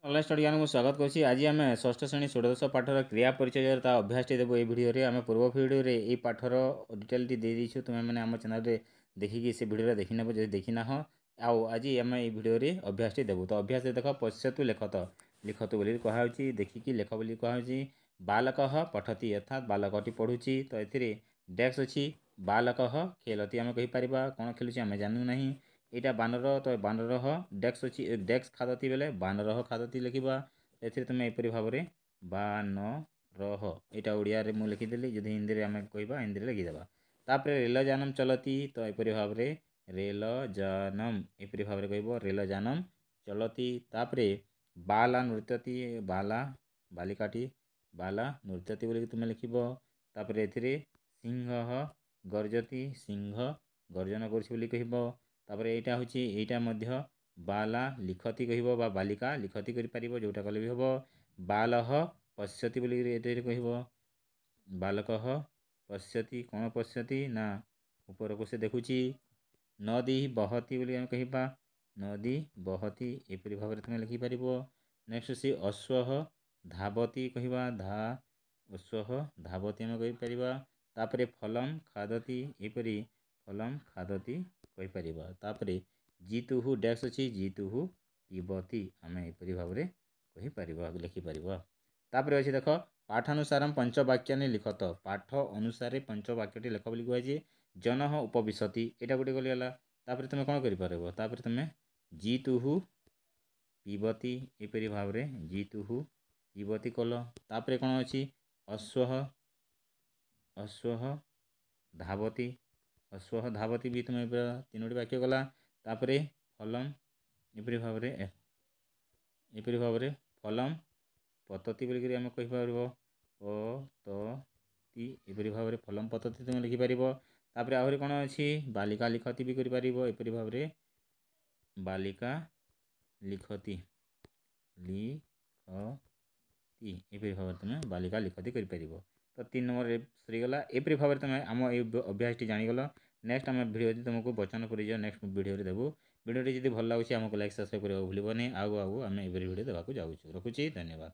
Online study ज्ञान को स्वागत करुच्ची। आज आम षष्ठ श्रेणी षोडश पाठर क्रिया परिचय अभ्यास देवु ये भिडियो आम पूर्व भिडियो ये पाठर डिटेल टी दे देछु तुम मैंने आम चैनल रे देखिकी से भिडियो देखी नेब जब देखी ना आउ आज आम ये भिडियो अभ्यास देवु। तो अभ्यास देख पश्यतु लिखत लिखतु बोली कहुच्छी देखिकी लेख बोली कहुच्छी। बालक पठती अर्थात बालकटी पढ़ुची। तो ये डेस्क अच्छी बालक खेलती आम कहीपर कौन खेलुची आम जानू ना। यहाँ बानर तो बानर डेस्क अच्छी डेस्क खादती बेले बानर खादती लिखा ए तुम एपरी भाव में बानर यहाँ ओडिया मुझे लिखिदेली जब हिंदी में आम कह हिंदी में लिखिदेवा। तापर रेल जानम चलती तो एपरी भाव में रेल जानम एपरी भाव में कह रेल जानम चलती। तापर बाला नृत्यति बाला बालिकाटी बाला नृत्यति बोल तुम लिख। तापर ए सिंह गर्जती सिंह गर्जन कर। तापर यहाँ हूँ यहाँ बाला लिखती कह बालिका लिखती कर जोटा कले भी हम। बाल पश्यति बोल कह बालक पश्यति कौन पश्यति ना ऊपर को से देखुची। नदी बहती बोली कह नदी बहती एपरी भाव में तुम लिखिपर। नेक्स्ट सी अश्व धावती कह धा अश्व धावती आम कहीपर। तापर फलम खादती एपरी फलम खादती कहीपर। तापर जीतु डेस्क अच्छी जीतु पीबती आम एपरी भाव में कहीपर लिखिपर। तापर अच्छे देख पाठानुसार पंचवाक्यानि लिखत पाठ अनुसार पंचवाक्यटी लेख बोली कहुए। जन उपविशति यहाँ गोटे गलीगला। तापर तुम कौन कर तुम जीतु पीबती एपरी भाव में जीतु पीबती कल। तापर कौन अच्छी अश्व अश्व धावती अश्व धावती भी तुम तीनोटी वाक्य गला। तापर फलम एपरी भाव में फलम पतती बोलिक आम कहीपर पतती एपरी भाव में फलम पतती तुम लिखिपर। तापर आहरी कौन अच्छी बालिका लिखती भी कर एपरी भाव में बालिका लिखती लिखती एपरी भाव में तुम बालिका लिखती कर। तो 3 नंबर सरीगला एपरी भाव में तुम आम ये अभ्यास टी जानीगल। नेक्स्ट आम भिडियो तुमको वचन कर नेक्स्ट भिडियो देवु। भिडियो जब भल लगे आमको लाइक सब्सक्राइब करने भूल नहीं। आगु आगु आम एवरी भिडियो देवाक जाऊँ। रखुची धन्यवाद।